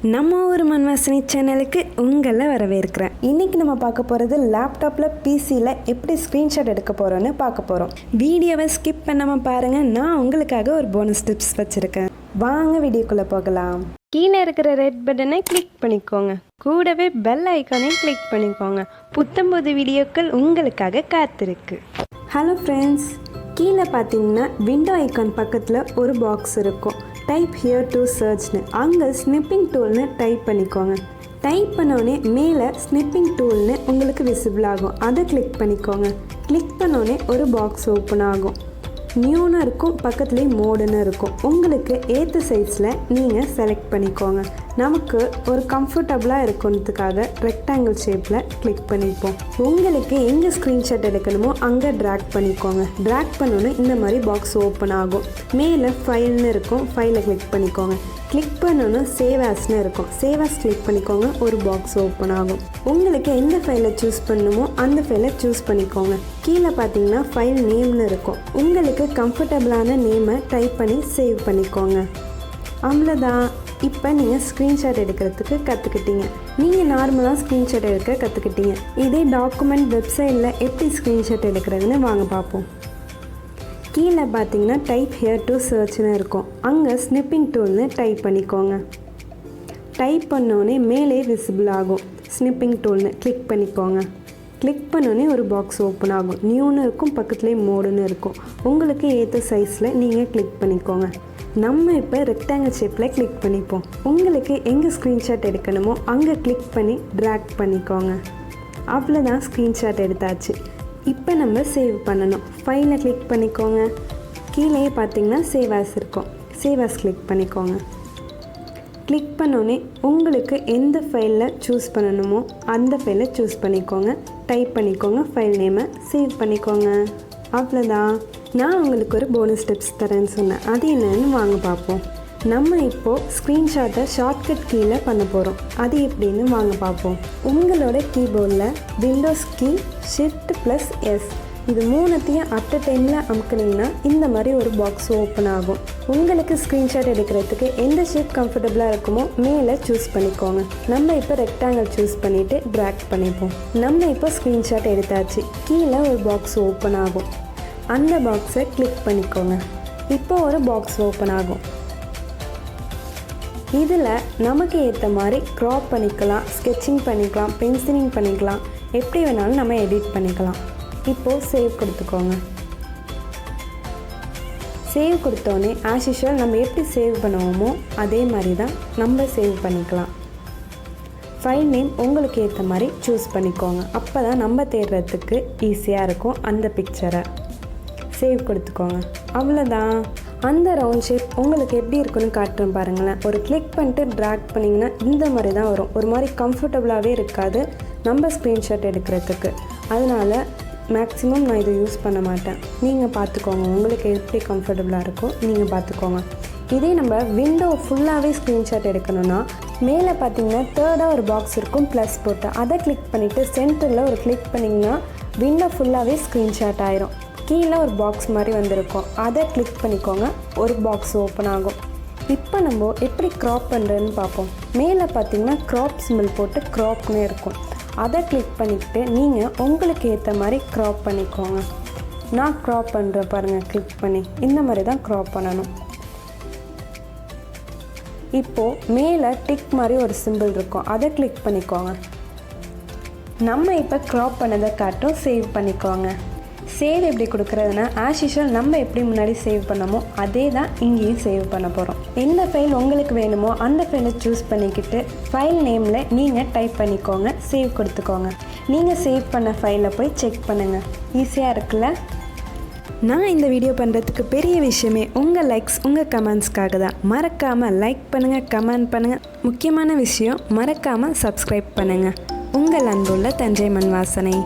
நம்ம ஒரு மண்வாசனை சேனலுக்கு உங்களை வரவேற்கிறேன். இன்றைக்கி நம்ம பார்க்க போகிறது லேப்டாப்பில் பிசியில் எப்படி ஸ்க்ரீன்ஷாட் எடுக்க போகிறோன்னு பார்க்க போகிறோம். வீடியோவை ஸ்கிப் பண்ணாமல் பாருங்கள். நான் உங்களுக்காக ஒரு போனஸ் டிப்ஸ் வச்சுருக்கேன். வாங்க வீடியோக்குள்ளே போகலாம். கீழே இருக்கிற ரெட் பட்டனை கிளிக் பண்ணிக்கோங்க. கூடவே பெல் ஐக்கானையும் கிளிக் பண்ணிக்கோங்க. புத்தம்புது வீடியோக்கள் உங்களுக்காக காத்திருக்கு. ஹலோ ஃப்ரெண்ட்ஸ், கீழே பார்த்தீங்கன்னா விண்டோ ஐக்கான் பக்கத்தில் ஒரு பாக்ஸ் இருக்கும். டைப் ஹியர் டு சர்ச்னு அங்கே ஸ்னிப்பிங் டூல்னு டைப் பண்ணிக்கோங்க. டைப் பண்ணோடனே மேலே ஸ்னிப்பிங் டூல்னு உங்களுக்கு விசிபிள் ஆகும். அதை கிளிக் பண்ணிக்கோங்க. கிளிக் பண்ணோடனே ஒரு பாக்ஸ் ஓப்பன் ஆகும். நியூன்னு இருக்கும், பக்கத்துலேயே மோடுன்னு இருக்கும். உங்களுக்கு ஏற்ற சைஸில் நீங்கள் செலக்ட் பண்ணிக்கோங்க. நமக்கு ஒரு கம்ஃபர்டபுளாக இருக்கிறதுக்காக ரெக்டாங்கிள் ஷேப்பில் கிளிக் பண்ணிப்போம். உங்களுக்கு எங்கே ஸ்க்ரீன்ஷாட் எடுக்கணுமோ அங்கே ட்ராக் பண்ணிக்கோங்க. ட்ராக் பண்ணோன்னே இந்த மாதிரி பாக்ஸ் ஓப்பன் ஆகும். மேலே ஃபைல்னு இருக்கும், ஃபைலை கிளிக் பண்ணிக்கோங்க. கிளிக் பண்ணோன்னு சேவ் ஆஸ்னு இருக்கும். சேவ் ஆஸ் கிளிக் பண்ணிக்கோங்க. ஒரு பாக்ஸ் ஓப்பன் ஆகும். உங்களுக்கு எந்த ஃபைலை சூஸ் பண்ணணுமோ அந்த ஃபைலை சூஸ் பண்ணிக்கோங்க. கீழே பார்த்தீங்கன்னா ஃபைல் நேம்னு இருக்கும். உங்களுக்கு கம்ஃபர்டபுளான நேமை டைப் பண்ணி சேவ் பண்ணிக்கோங்க. அவ்வளோதான். இப்போ நீங்கள் ஸ்க்ரீன்ஷாட் எடுக்கிறதுக்கு கற்றுக்கிட்டீங்க. நீங்கள் நார்மலாக ஸ்க்ரீன்ஷாட் எடுக்க கற்றுக்கிட்டீங்க. இதே டாக்குமெண்ட் வெப்சைட்டில் எப்படி ஸ்க்ரீன்ஷாட் எடுக்கிறதுன்னு வாங்க பார்ப்போம். கீழே பார்த்தீங்கன்னா டைப் ஹியர் டு சர்ச்னு இருக்கும். அங்கே ஸ்னிப்பிங் டூல்னு டைப் பண்ணிக்கோங்க. டைப் பண்ணோடனே மேலே விசிபிள் ஆகும். ஸ்னிப்பிங் டூல்னு கிளிக் பண்ணிக்கோங்க. கிளிக் பண்ணோடனே ஒரு பாக்ஸ் ஓப்பன் ஆகும். நியூன்னு இருக்கும், பக்கத்துலேயே மோடுன்னு இருக்கும். உங்களுக்கு ஏற்ற சைஸில் நீங்கள் கிளிக் பண்ணிக்கோங்க. நம்ம இப்போ ரெக்டாங்கிள் ஷேப்பில் கிளிக் பண்ணிப்போம். உங்களுக்கு எங்கே ஸ்க்ரீன்ஷாட் எடுக்கணுமோ அங்கே கிளிக் பண்ணி ட்ராக் பண்ணிக்கோங்க. அவ்வளோதான், ஸ்க்ரீன்ஷாட் எடுத்தாச்சு. இப்போ நம்ம சேவ் பண்ணணும். ஃபைலை கிளிக் பண்ணிக்கோங்க. கீழே பார்த்தீங்கன்னா சேவ் ஆஸ் இருக்கும். சேவ் ஆஸ் கிளிக் பண்ணிக்கோங்க. கிளிக் பண்ணோன்னே உங்களுக்கு எந்த ஃபைலில் சூஸ் பண்ணணுமோ அந்த ஃபைலை சூஸ் பண்ணிக்கோங்க. டைப் பண்ணிக்கோங்க. ஃபைல் நேமை சேவ் பண்ணிக்கோங்க. அவ்வளோதான். நான் உங்களுக்கு ஒரு போனஸ் டிப்ஸ் தரேன்னு சொன்னேன். அது என்னன்னு வாங்க பார்ப்போம். நம்ம இப்போது ஸ்க்ரீன்ஷாட்டை ஷார்ட்கட் கீழே பண்ண போகிறோம். அது எப்படின்னு வாங்க பார்ப்போம். உங்களோட கீபோர்டில் விண்டோஸ் கீ Shift+S இது மூணுத்தையும் அட் அ டைமில் அமுக்குனிங்கன்னா இந்த மாதிரி ஒரு பாக்ஸ் ஓப்பன் ஆகும். உங்களுக்கு ஸ்க்ரீன்ஷாட் எடுக்கிறதுக்கு எந்த ஷேப் கம்ஃபர்டபுளாக இருக்குமோ மேலே சூஸ் பண்ணிக்கோங்க. நம்ம இப்போ ரெக்டாங்கிள் சூஸ் பண்ணிவிட்டு ட்ராக் பண்ணிப்போம். நம்ம இப்போ ஸ்க்ரீன்ஷாட் எடுத்தாச்சு. கீழே ஒரு பாக்ஸ் ஓப்பன் ஆகும். அந்த பாக்ஸை கிளிக் பண்ணிக்கோங்க. இப்போ ஒரு பாக்ஸ் ஓப்பன் ஆகும். இதில் நமக்கு ஏற்ற மாதிரி க்ராப் பண்ணிக்கலாம், ஸ்கெட்சிங் பண்ணிக்கலாம், பென்சிலிங் பண்ணிக்கலாம், எப்படி வேணாலும் நம்ம எடிட் பண்ணிக்கலாம். இப்போது சேவ் கொடுத்துக்கோங்க. சேவ் கொடுத்தோன்னே ஆஸ் யூஷுவல் நம்ம எப்படி சேவ் பண்ணுவோமோ அதே மாதிரி தான் நம்ம சேவ் பண்ணிக்கலாம். ஃபைல் நேம் உங்களுக்கு ஏற்ற மாதிரி சூஸ் பண்ணிக்கோங்க. அப்போ தான் நம்ம தேடுறதுக்கு ஈஸியாக இருக்கும் அந்த பிக்சரை. சேவ் கொடுத்துக்கோங்க. அவ்வளோதான். அந்த ரவுண்ட் ஷேப் உங்களுக்கு எப்படி இருக்குன்னு காட்டுறேன் பாருங்களேன். ஒரு கிளிக் பண்ணிட்டு ட்ராக் பண்ணிங்கன்னா இந்த மாதிரி தான் வரும். ஒரு மாதிரி கம்ஃபர்டபுளாகவே இருக்காது நம்ம ஸ்க்ரீன்ஷாட் எடுக்கிறதுக்கு. அதனால் மேக்ஸிமம் நான் இதை யூஸ் பண்ண மாட்டேன். நீங்கள் பார்த்துக்கோங்க, உங்களுக்கு எப்படி கம்ஃபர்டபுளாக இருக்கோ நீங்கள் பார்த்துக்கோங்க. இதே நம்ம விண்டோ ஃபுல்லாகவே ஸ்க்ரீன்ஷாட் எடுக்கணும்னா மேலே பார்த்தீங்கன்னா தேர்டாக ஒரு பாக்ஸ் இருக்கும், ப்ளஸ் போட்டு அதை கிளிக் பண்ணிவிட்டு சென்டரில் ஒரு கிளிக் பண்ணிங்கன்னா விண்டோ ஃபுல்லாகவே ஸ்க்ரீன்ஷாட் ஆயிரும். கீழே ஒரு பாக்ஸ் மாதிரி வந்திருக்கும். அதை கிளிக் பண்ணிக்கோங்க. ஒரு பாக்ஸ் ஓப்பன் ஆகும். இப்போ நம்ம எப்படி க்ராப் பண்ணுறதுன்னு பார்ப்போம். மேலே பார்த்தீங்கன்னா க்ராப் சிம்பிள் போட்டு க்ராப்னு இருக்கும். அதை கிளிக் பண்ணிக்கிட்டு நீங்கள் உங்களுக்கு ஏற்ற மாதிரி க்ராப் பண்ணிக்கோங்க. நான் க்ராப் பண்ணுறேன் பாருங்கள். கிளிக் பண்ணி இந்த மாதிரி தான் க்ராப் பண்ணணும். இப்போது மேலே டிக் மாதிரி ஒரு சிம்பிள் இருக்கும். அதை கிளிக் பண்ணிக்கோங்க. நம்ம இப்போ க்ராப் பண்ணதை காட்டும். சேவ் பண்ணிக்கோங்க. சேவ் எப்படி கொடுக்குறதுனா ஆஸ் யூஷுவல் நம்ம எப்படி முன்னாடி சேவ் பண்ணமோ அதே தான் இங்கேயும் சேவ் பண்ண போகிறோம். எந்த ஃபைல் உங்களுக்கு வேணுமோ அந்த ஃபைலை சூஸ் பண்ணிக்கிட்டு ஃபைல் நேமில் நீங்கள் டைப் பண்ணிக்கோங்க. சேவ் கொடுத்துக்கோங்க. நீங்கள் சேவ் பண்ண ஃபைலை போய் செக் பண்ணுங்கள். ஈஸியாக இருக்குல்ல? நான் இந்த வீடியோ பண்ணுறதுக்கு பெரிய விஷயமே உங்கள் லைக்ஸ், உங்கள் கமெண்ட்ஸ்க்காக தான். மறக்காமல் லைக் பண்ணுங்கள், கமெண்ட் பண்ணுங்கள். முக்கியமான விஷயம் மறக்காமல் சப்ஸ்கிரைப் பண்ணுங்கள். உங்கள் அன்புள்ள தஞ்சை மண் வாசனை.